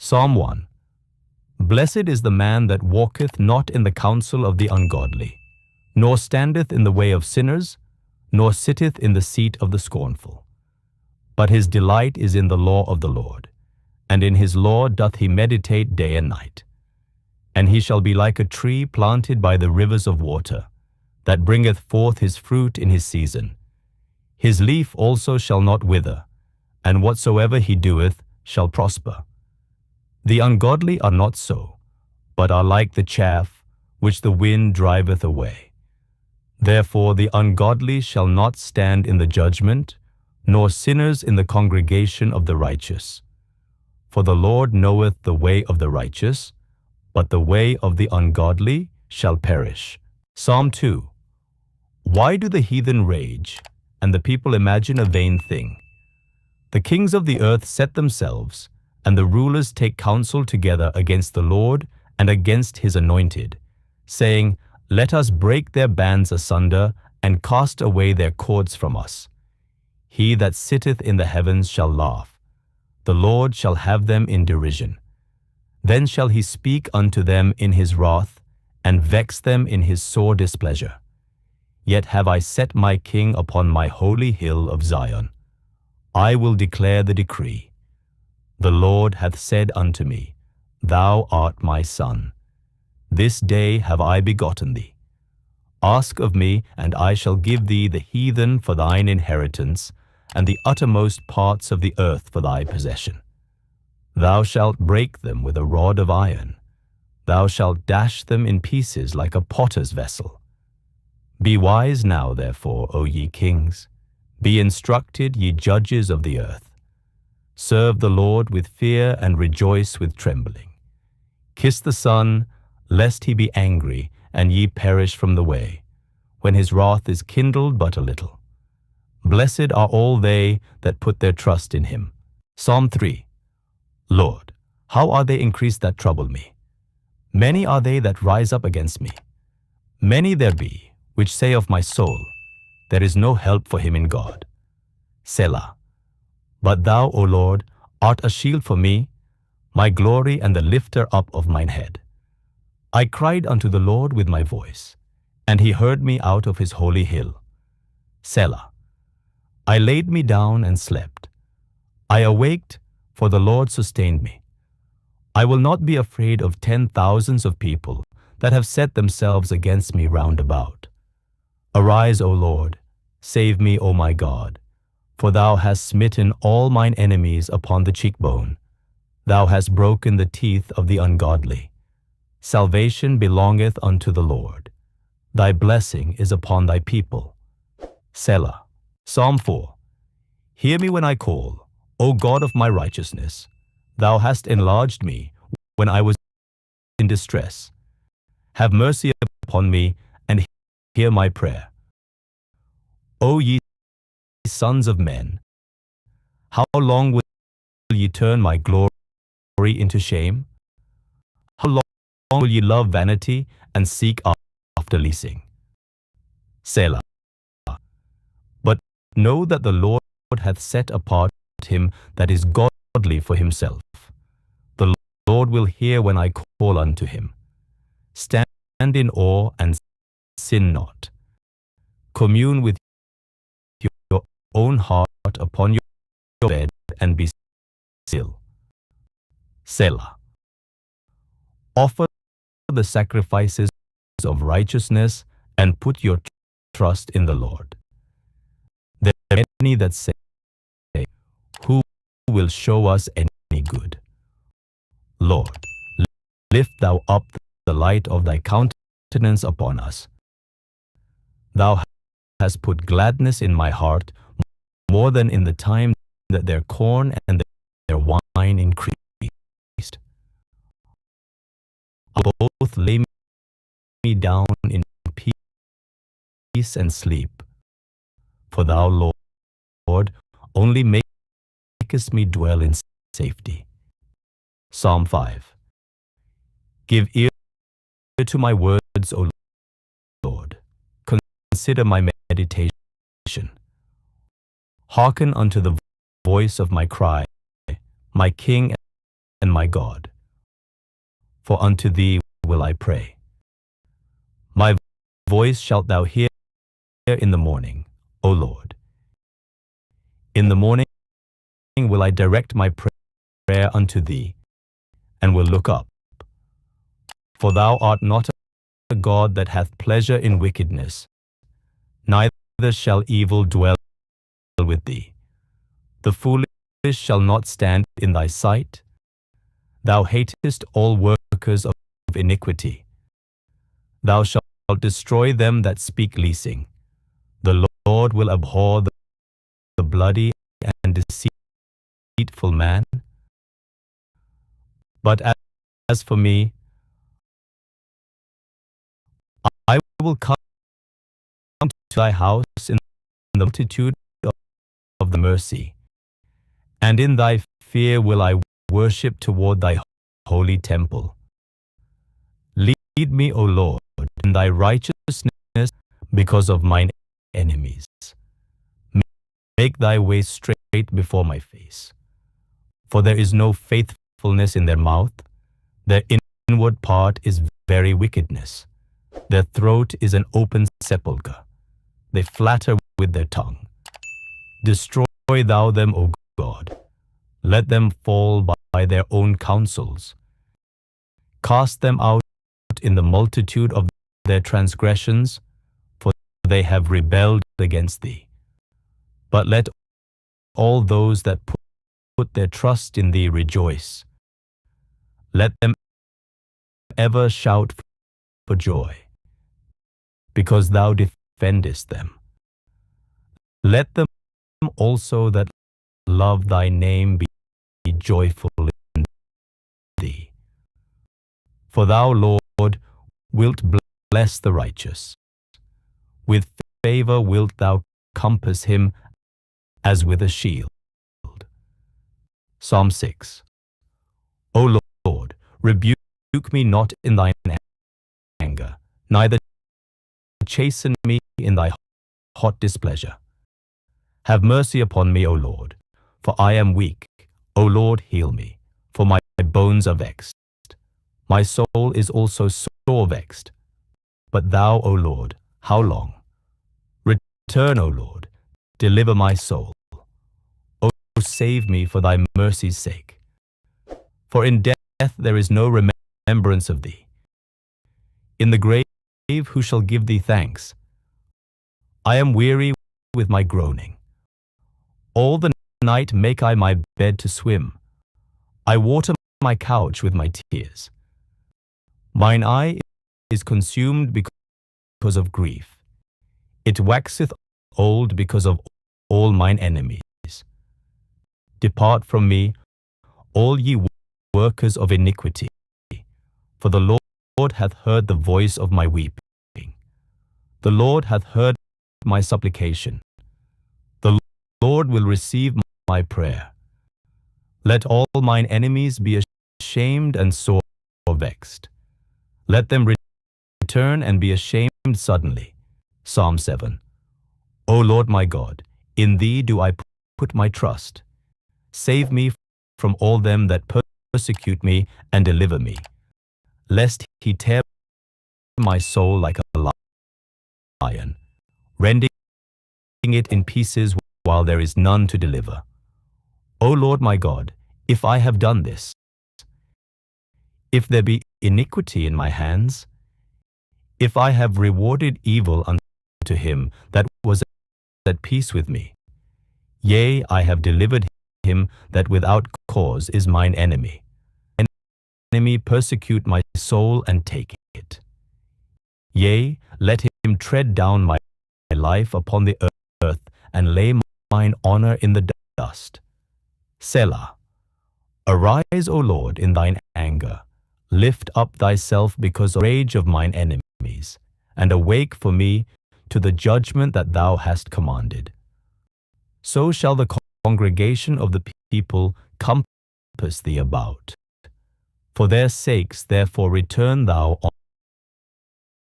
Psalm 1. Blessed is the man that walketh not in the counsel of the ungodly, nor standeth in the way of sinners, nor sitteth in the seat of the scornful. But his delight is in the law of the Lord, and in his law doth he meditate day and night. And he shall be like a tree planted by the rivers of water, that bringeth forth his fruit in his season. His leaf also shall not wither, and whatsoever he doeth shall prosper. The ungodly are not so, but are like the chaff which the wind driveth away. Therefore the ungodly shall not stand in the judgment, nor sinners in the congregation of the righteous. For the Lord knoweth the way of the righteous, but the way of the ungodly shall perish. Psalm 2. Why do the heathen rage, and the people imagine a vain thing? The kings of the earth set themselves, and the rulers take counsel together against the Lord and against his anointed, saying, Let us break their bands asunder, and cast away their cords from us. He that sitteth in the heavens shall laugh. The Lord shall have them in derision. Then shall he speak unto them in his wrath, and vex them in his sore displeasure. Yet have I set my king upon my holy hill of Zion. I will declare the decree. The Lord hath said unto me, Thou art my son. This day have I begotten thee. Ask of me, and I shall give thee the heathen for thine inheritance, and the uttermost parts of the earth for thy possession. Thou shalt break them with a rod of iron. Thou shalt dash them in pieces like a potter's vessel. Be wise now, therefore, O ye kings. Be instructed, ye judges of the earth. Serve the Lord with fear and rejoice with trembling. Kiss the Son, lest he be angry, and ye perish from the way, when his wrath is kindled but a little. Blessed are all they that put their trust in him. Psalm 3. Lord, how are they increased that trouble me? Many are they that rise up against me. Many there be, which say of my soul, There is no help for him in God. Selah. But thou, O Lord, art a shield for me, my glory and the lifter up of mine head. I cried unto the Lord with my voice, and he heard me out of his holy hill. Selah. I laid me down and slept. I awaked, for the Lord sustained me. I will not be afraid of 10,000s of people that have set themselves against me round about. Arise, O Lord, save me, O my God. For thou hast smitten all mine enemies upon the cheekbone. Thou hast broken the teeth of the ungodly. Salvation belongeth unto the Lord. Thy blessing is upon thy people. Selah. Psalm 4. Hear me when I call, O God of my righteousness. Thou hast enlarged me when I was in distress. Have mercy upon me, and hear my prayer. O ye sons of men, how long will ye turn my glory into shame? How long will ye love vanity and seek after leasing? Selah. But know that the Lord hath set apart him that is godly for himself. The Lord will hear when I call unto him. Stand in awe and sin not. Commune with your own heart upon your bed and be still. Selah. Offer the sacrifices of righteousness and put your trust in the Lord. There are many that say, Who will show us any good? Lord, lift thou up the light of thy countenance upon us. Thou hast put gladness in my heart more than in the time that their corn and their wine increased. I will both lay me down in peace and sleep. For thou, Lord, only makest me dwell in safety. Psalm 5. Give ear to my words, O Lord. Consider my meditation. Hearken unto the voice of my cry, my King and my God. For unto thee will I pray. My voice shalt thou hear in the morning, O Lord. In the morning will I direct my prayer unto thee, and will look up. For thou art not a God that hath pleasure in wickedness, neither shall evil dwell with thee. The foolish shall not stand in thy sight. Thou hatest all workers of iniquity. Thou shalt destroy them that speak leasing. The Lord will abhor the bloody and deceitful man. But as for me, I will come to thy house in the multitude of the mercy, and in thy fear will I worship toward thy holy temple. Lead me, O Lord, in thy righteousness because of mine enemies. Make thy way straight before my face. For there is no faithfulness in their mouth. Their inward part is very wickedness. Their throat is an open sepulchre. They flatter with their tongue. Destroy thou them, O God. Let them fall by their own counsels. Cast them out in the multitude of their transgressions, for they have rebelled against thee. But let all those that put their trust in thee rejoice. Let them ever shout for joy, because thou defendest them. Let them also that love thy name be joyful in thee. For thou, Lord, wilt bless the righteous. With favor wilt thou compass him as with a shield. Psalm 6. O Lord, rebuke me not in thine anger, neither chasten me in thy hot displeasure. Have mercy upon me, O Lord, for I am weak. O Lord, heal me, for my bones are vexed. My soul is also sore vexed. But thou, O Lord, how long? Return, O Lord, deliver my soul. O save me for thy mercy's sake. For in death there is no remembrance of thee. In the grave who shall give thee thanks? I am weary with my groaning. All the night make I my bed to swim. I water my couch with my tears. Mine eye is consumed because of grief. It waxeth old because of all mine enemies. Depart from me, all ye workers of iniquity, for the Lord hath heard the voice of my weeping. The Lord hath heard my supplication. The Lord will receive my prayer. Let all mine enemies be ashamed and sore vexed. Let them return and be ashamed suddenly. Psalm 7. O Lord my God, in thee do I put my trust. Save me from all them that persecute me and deliver me, lest he tear my soul like a lion, rending it in pieces while there is none to deliver. O Lord my God, if I have done this, if there be iniquity in my hands, if I have rewarded evil unto him that was at peace with me, yea, I have delivered him that without cause is mine enemy. An enemy persecute my soul and take it. Yea, let him tread down my life upon the earth and lay mine honor in the dust. Selah. Arise, O Lord, in thine anger. Lift up thyself because of the rage of mine enemies, and awake for me to the judgment that thou hast commanded. So shall the congregation of the people compass thee about. For their sakes therefore return thou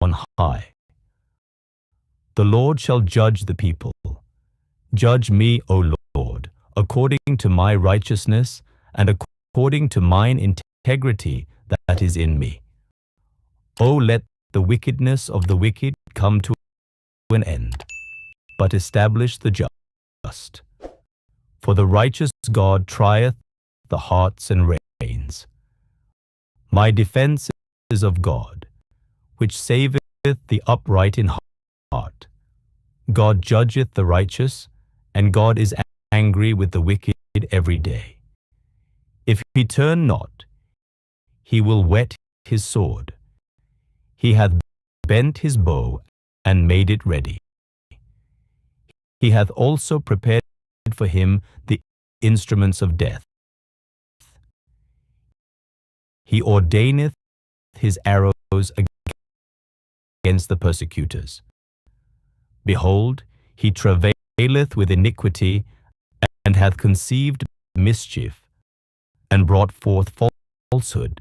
on high. The Lord shall judge the people. Judge me, O Lord, according to my righteousness and according to mine integrity that is in me. O let the wickedness of the wicked come to an end, but establish the just. For the righteous God trieth the hearts and reins. My defense is of God, which saveth the upright in heart. God judgeth the righteous, and God is angry with the wicked every day. If he turn not, he will whet his sword. He hath bent his bow and made it ready. He hath also prepared for him the instruments of death. He ordaineth his arrows against the persecutors. Behold, he travaileth with iniquity, and hath conceived mischief, and brought forth falsehood.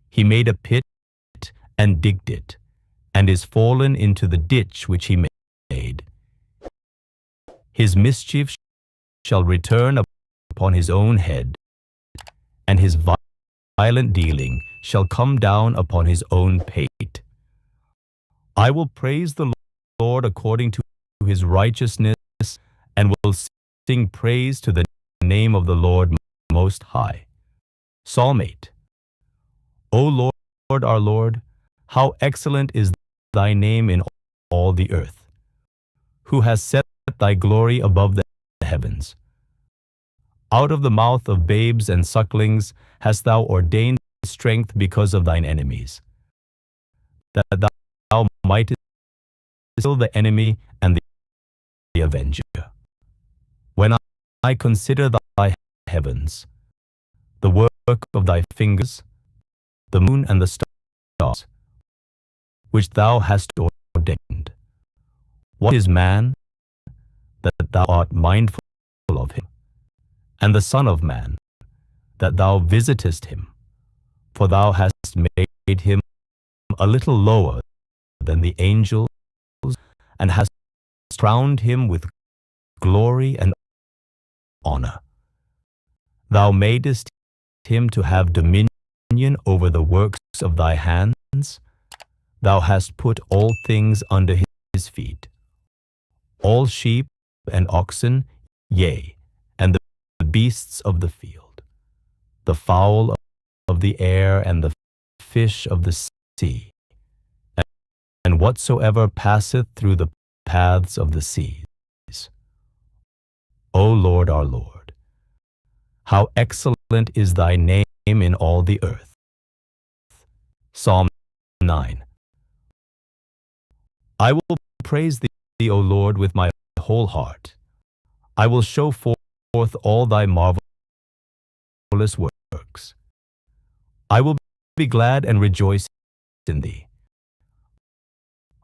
He made a pit, and digged it, and is fallen into the ditch which he made. His mischief shall return upon his own head, and his violent dealing shall come down upon his own pate. I will praise the Lord according to his righteousness, and will sing praise to the name of the Lord Most High. Psalm 8. O Lord, our Lord, how excellent is thy name in all the earth, who has set thy glory above the heavens. Out of the mouth of babes and sucklings hast thou ordained strength because of thine enemies, that thou mightest kill the enemy and the avenger. When I consider thy heavens, the work of thy fingers, the moon and the stars, which thou hast ordained. What is man, that thou art mindful of him, and the Son of Man, that thou visitest him? For thou hast made him a little lower than the angels, and hast crowned him with glory and honor. Thou madest him to have dominion over the works of thy hands. Thou hast put all things under his feet, all sheep and oxen, yea, and the beasts of the field, the fowl of the air, and the fish of the sea, and whatsoever passeth through the paths of the seas. O Lord, our Lord, how excellent is thy name in all the earth. Psalm 9. I will praise thee, O Lord, with my whole heart. I will show forth all thy marvelous works. I will be glad and rejoice in thee.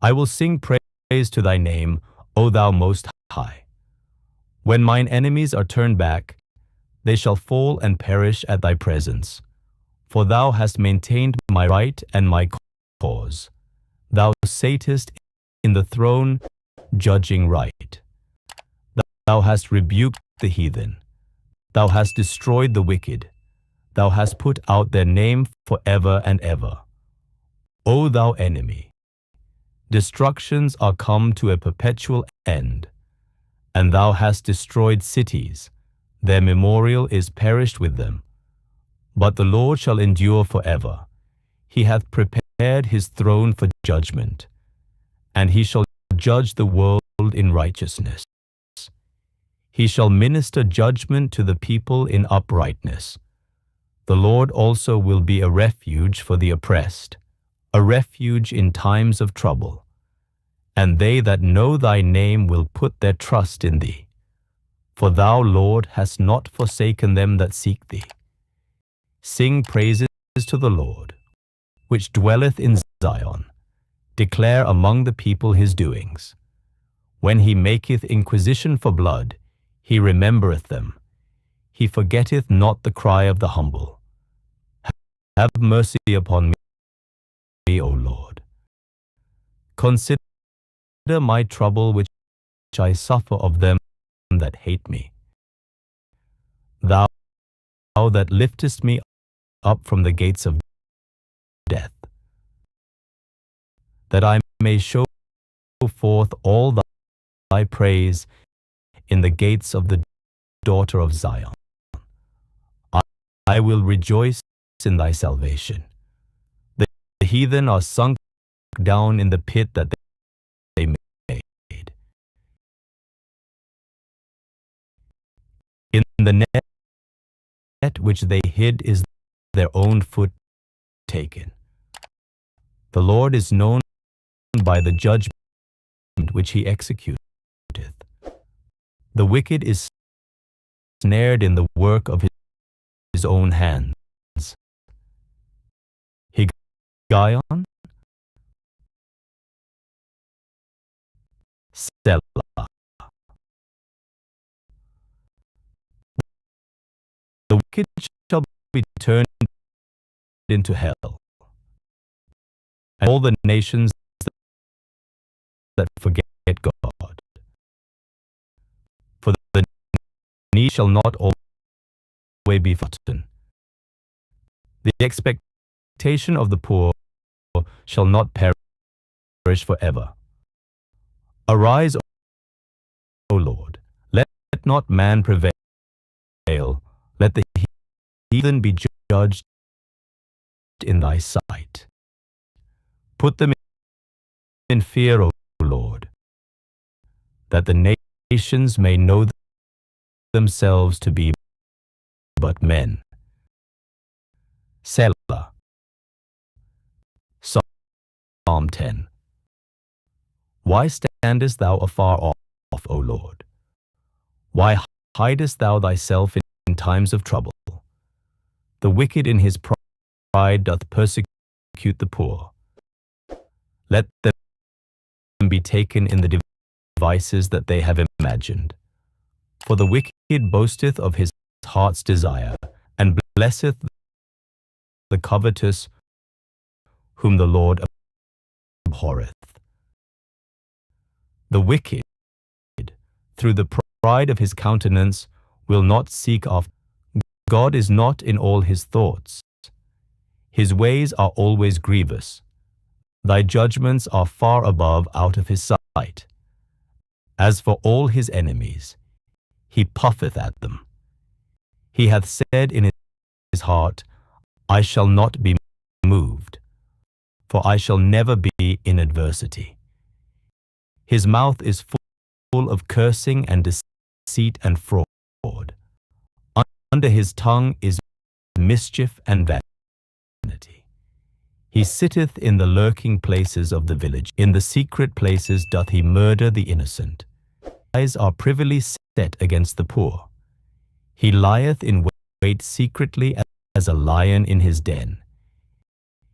I will sing praise to thy name, O thou Most High. When mine enemies are turned back, they shall fall and perish at thy presence. For thou hast maintained my right and my cause. Thou satest in the throne, judging right. Thou hast rebuked the heathen. Thou hast destroyed the wicked. Thou hast put out their name forever and ever. O thou enemy, destructions are come to a perpetual end, and thou hast destroyed cities. Their memorial is perished with them. But the Lord shall endure forever. He hath prepared his throne for judgment, and he shall judge the world in righteousness. He shall minister judgment to the people in uprightness. The Lord also will be a refuge for the oppressed, a refuge in times of trouble. And they that know thy name will put their trust in thee. For thou, Lord, hast not forsaken them that seek thee. Sing praises to the Lord, which dwelleth in Zion. Declare among the people his doings. When he maketh inquisition for blood, he remembereth them. He forgetteth not the cry of the humble. Have mercy upon me, O Lord. Consider my trouble which I suffer of them that hate me. Thou that liftest me up from the gates of death, that I may show forth all thy praise in the gates of the daughter of Zion. I will rejoice in thy salvation. The heathen are sunk down in the pit that they made. In the net which they hid is their own foot taken. The Lord is known by the judgment which he executeth. The wicked is snared in the work of his own hands. Higgaion, Selah. The wicked shall be turned into hell, and all the nations that forget God. For the knee shall not always be forgotten. The expectation of the poor shall not perish forever. Arise, O Lord, let not man prevail. Let the heathen be judged in thy sight. Put them in fear, O Lord, that the nations may know themselves to be but men. Selah. Psalm 10. Why standest thou afar off, O Lord? Why hidest thou thyself in times of trouble? The wicked in his pride doth persecute the poor. Let them be taken in the devices that they have imagined. For the wicked boasteth of his heart's desire, and blesseth the covetous, whom the Lord abhorreth. The wicked, through the pride of his countenance, will not seek after. God is not in all his thoughts. His ways are always grievous. Thy judgments are far above out of his sight. As for all his enemies, he puffeth at them. He hath said in his heart, I shall not be moved, for I shall never be in adversity. His mouth is full of cursing and deceit and fraud. Under his tongue is mischief and vanity. He sitteth in the lurking places of the village. In the secret places doth he murder the innocent. His eyes are privily set against the poor. He lieth in wait secretly as a lion in his den.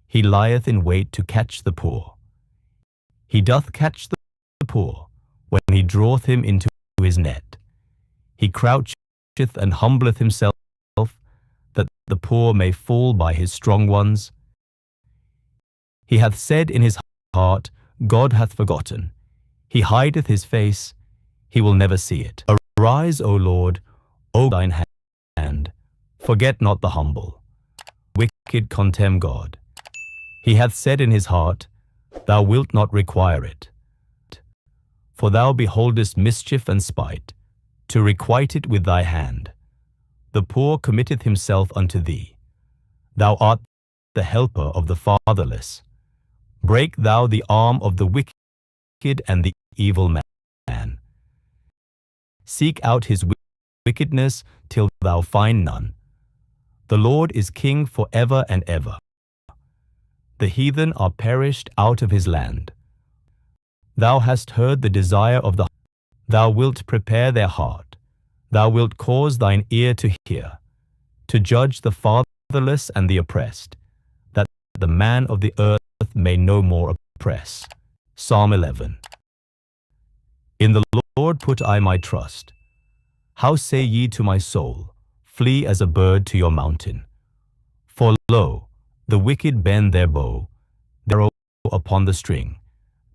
He lieth in wait to catch the poor. He doth catch the poor when he draweth him into his net. He croucheth and humbleth himself, that the poor may fall by his strong ones. He hath said in his heart, God hath forgotten. He hideth his face, he will never see it. Arise, O Lord, O thine hand, forget not the humble. Wicked contemn God. He hath said in his heart, thou wilt not require it. For thou beholdest mischief and spite, to requite it with thy hand. The poor committeth himself unto thee. Thou art the helper of the fatherless. Break thou the arm of the wicked and the evil man. Seek out his wickedness till thou find none. The Lord is king for ever and ever. The heathen are perished out of his land. Thou hast heard the desire of the heart. Thou wilt prepare their heart. Thou wilt cause thine ear to hear, to judge the fatherless and the oppressed, that the man of the earth may no more oppress. Psalm 11. In the Lord put I my trust. How say ye to my soul, flee as a bird to your mountain? For lo, the wicked bend their bow, their bow upon the string,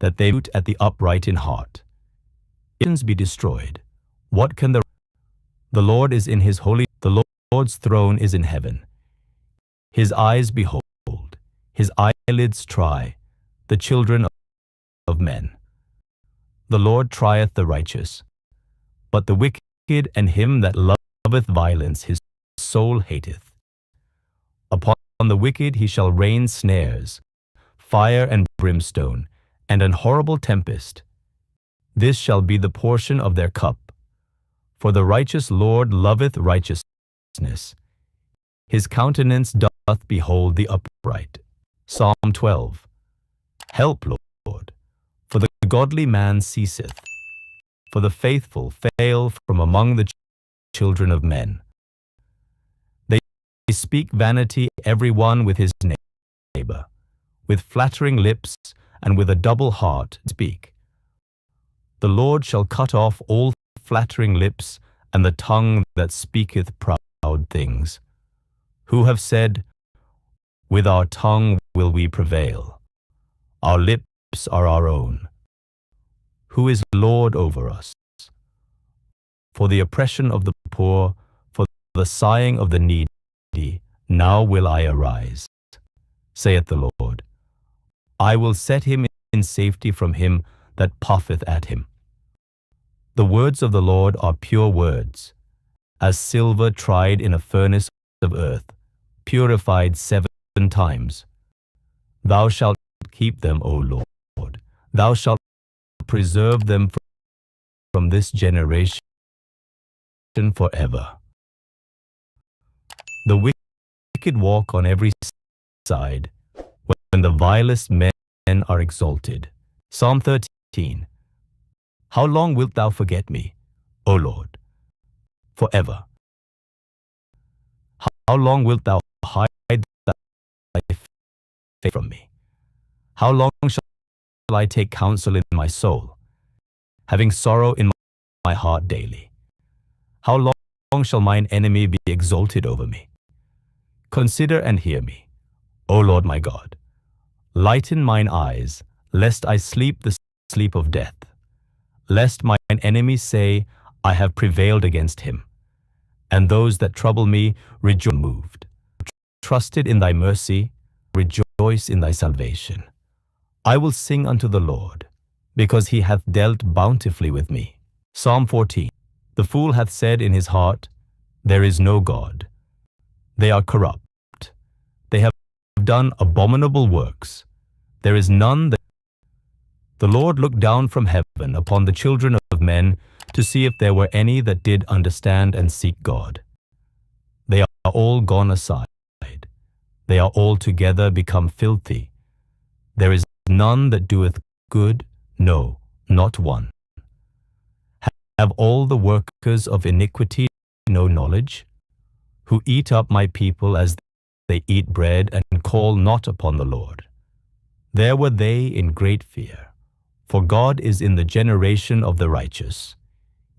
that they shoot at the upright in heart. Be destroyed. What can the Lord is in his holy, the Lord's throne is in heaven. His eyes behold, his eyelids try, the children of men. The Lord trieth the righteous, but the wicked and him that loveth violence his soul hateth. Upon the wicked he shall rain snares, fire and brimstone, and an horrible tempest. This shall be the portion of their cup. For the righteous Lord loveth righteousness. His countenance doth behold the upright. Psalm 12. Help, Lord, for the godly man ceaseth, for the faithful fail from among the children of men. They speak vanity every one with his neighbor, with flattering lips and with a double heart speak. The Lord shall cut off all flattering lips and the tongue that speaketh proud things, who have said, with our tongue will we prevail. Our lips are our own. Who is Lord over us? For the oppression of the poor, for the sighing of the needy, now will I arise, saith the Lord. I will set him in safety from him that puffeth at him. The words of the Lord are pure words, as silver tried in a furnace of earth, purified 7 times. Thou shalt keep them, O Lord. Thou shalt preserve them from this generation forever. The wicked walk on every side, when the vilest men are exalted. Psalm 13. How long wilt thou forget me, O Lord? Forever. How long wilt thou hide thy face from me? How long shall I take counsel in my soul, having sorrow in my heart daily? How long shall mine enemy be exalted over me? Consider and hear me, O Lord my God. Lighten mine eyes, lest I sleep the sleep of death, lest mine enemies say, I have prevailed against him, and those that trouble me rejoice moved. Trusted in thy mercy, rejoice in thy salvation. I will sing unto the Lord, because he hath dealt bountifully with me. Psalm 14. The fool hath said in his heart, there is no God. They are corrupt. They have done abominable works. There is none that... The Lord looked down from heaven upon the children of men to see if there were any that did understand and seek God. They are all gone aside. They are altogether become filthy. There is none that doeth good, no, not one. Have all the workers of iniquity no knowledge, who eat up my people as they eat bread and call not upon the Lord? There were they in great fear, for God is in the generation of the righteous.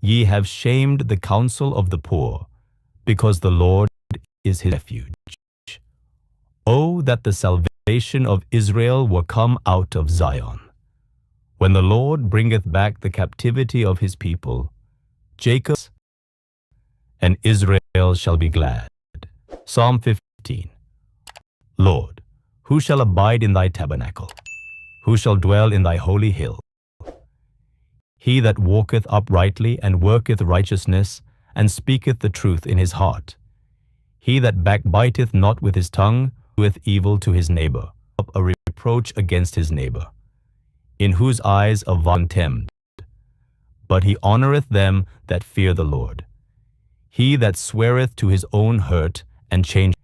Ye have shamed the counsel of the poor, because the Lord is his refuge. Oh, that the salvation of Israel were come out of Zion. When the Lord bringeth back the captivity of his people, Jacob and Israel shall be glad. Psalm 15. Lord, who shall abide in thy tabernacle? Who shall dwell in thy holy hill? He that walketh uprightly and worketh righteousness, and speaketh the truth in his heart. He that backbiteth not with his tongue, doeth evil to his neighbor, a reproach against his neighbor, in whose eyes a contemned. But he honoureth them that fear the Lord. He that sweareth to his own hurt, and changeth,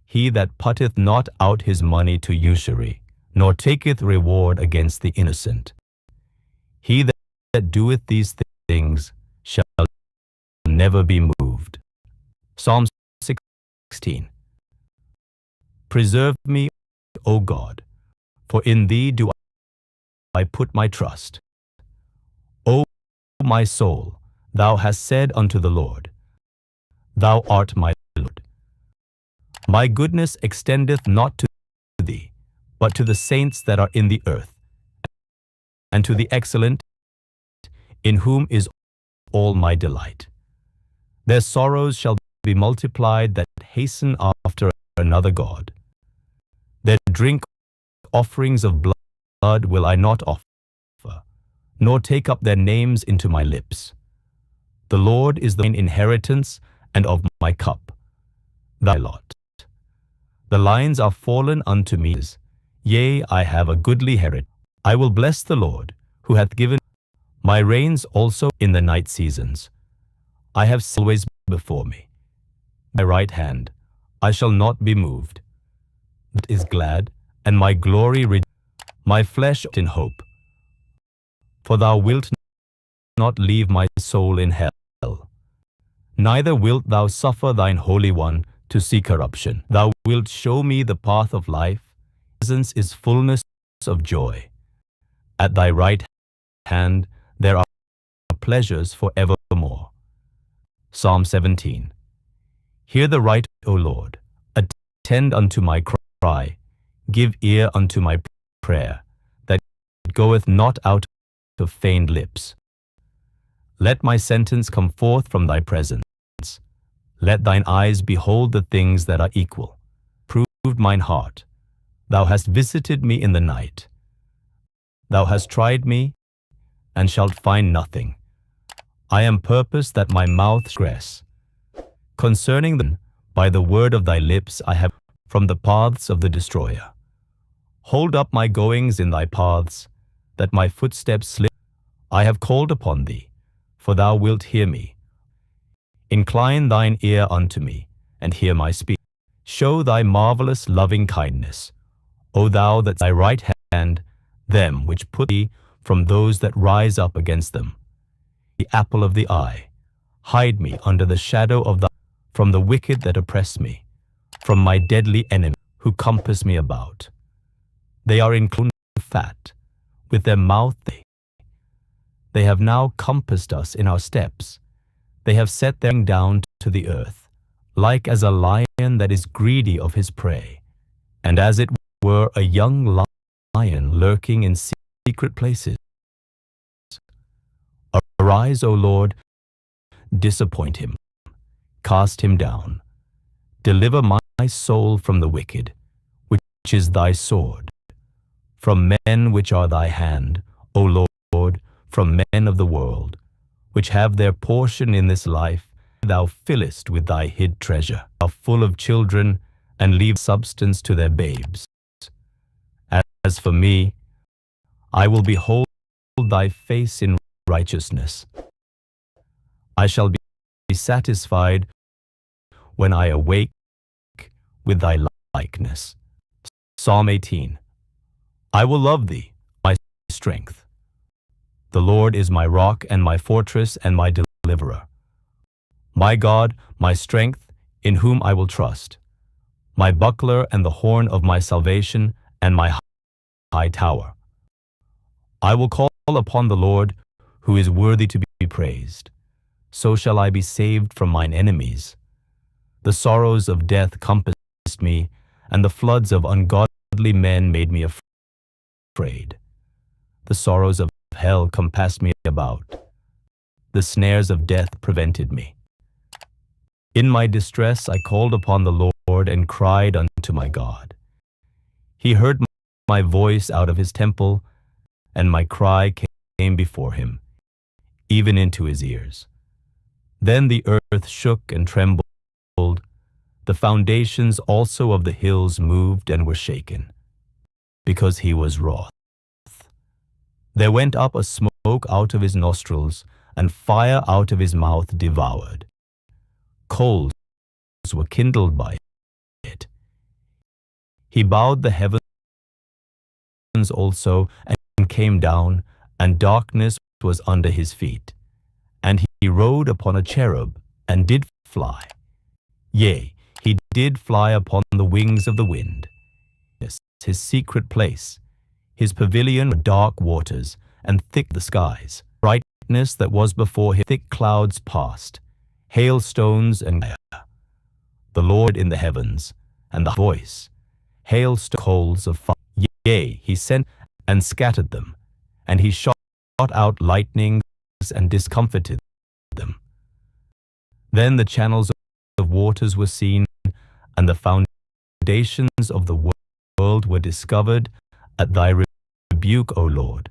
he that putteth not out his money to usury, nor taketh reward against the innocent. He that doeth these things shall never be moved. Psalm 16. Preserve me, O God, for in thee do I put my trust. O my soul, thou hast said unto the Lord, Thou art my Lord. My goodness extendeth not to thee, but to the saints that are in the earth, and to the excellent, in whom is all my delight. Their sorrows shall be multiplied that hasten after another god. Their drink offerings of blood will I not offer, nor take up their names into my lips. The Lord is thine inheritance and of my cup, thy lot. The lines are fallen unto me, yea, I have a goodly heritage. I will bless the Lord, who hath given my reins also in the night seasons. I have always before me. My right hand, I shall not be moved. That is glad, and my glory my flesh in hope. For thou wilt not leave my soul in hell, neither wilt thou suffer thine Holy One to see corruption. Thou wilt show me the path of life. Presence is fullness of joy. At thy right hand there are pleasures for evermore. Psalm 17. Hear the right, O Lord. Attend unto my cry. Give ear unto my prayer, that it goeth not out of feigned lips. Let my sentence come forth from thy presence. Let thine eyes behold the things that are equal. Proved mine heart. Thou hast visited me in the night. Thou hast tried me, and shalt find nothing. I am purposed that my mouth transgress. Concerning them, by the word of thy lips I have from the paths of the destroyer. Hold up my goings in thy paths, that my footsteps slip. I have called upon thee, for thou wilt hear me. Incline thine ear unto me, and hear my speech. Show thy marvelous loving kindness, O thou that thy right hand, them which put thee from those that rise up against them. The apple of the eye, hide me under the shadow of thy, from the wicked that oppress me, from my deadly enemy who compass me about. They are inclined fat, with their mouth they have now compassed us in our steps. They have set them down to the earth, like as a lion that is greedy of his prey, and as it were a young lion lurking in secret places. Arise, O Lord, disappoint him, cast him down. Deliver my soul from the wicked, which is thy sword, from men which are thy hand, O Lord, from men of the world, which have their portion in this life. Thou fillest with thy hid treasure, are full of children, and leave substance to their babes. As for me, I will behold thy face in righteousness. I shall be satisfied when I awake with thy likeness. Psalm 18. I will love thee, my strength. The Lord is my rock and my fortress and my deliverer. My God, my strength, in whom I will trust. My buckler and the horn of my salvation and my high tower. I will call upon the Lord, who is worthy to be praised. So shall I be saved from mine enemies. The sorrows of death compassed me, and the floods of ungodly men made me afraid. The sorrows of hell compassed me about. The snares of death prevented me. In my distress I called upon the Lord and cried unto my God. He heard my voice out of his temple, and my cry came before him, even into his ears. Then the earth shook and trembled. The foundations also of the hills moved and were shaken, because he was wroth. There went up a smoke out of his nostrils, and fire out of his mouth devoured. Coals were kindled by it. He bowed the heavens also, and came down, and darkness was under his feet. And he rode upon a cherub, and did fly. Yea, he did fly upon the wings of the wind. His secret place, his pavilion were dark waters, and thick the skies. Brightness that was before him, thick clouds passed, hailstones and fire. The Lord in the heavens, and the voice, hailstones, coals of fire. Yea, he sent and scattered them, and he shot out lightnings and discomfited them. Then the channels of of waters were seen, and the foundations of the world were discovered at thy rebuke, O Lord,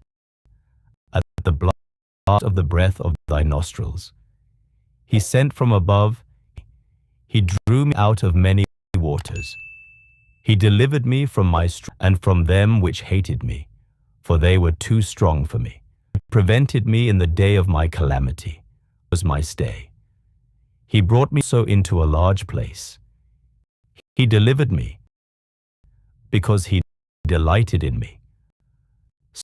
at the blast of the breath of thy nostrils. He sent from above, he drew me out of many waters. He delivered me from my and from them which hated me, for they were too strong for me. He prevented me in the day of my calamity, was my stay. He brought me so into a large place. He delivered me, because he delighted in me.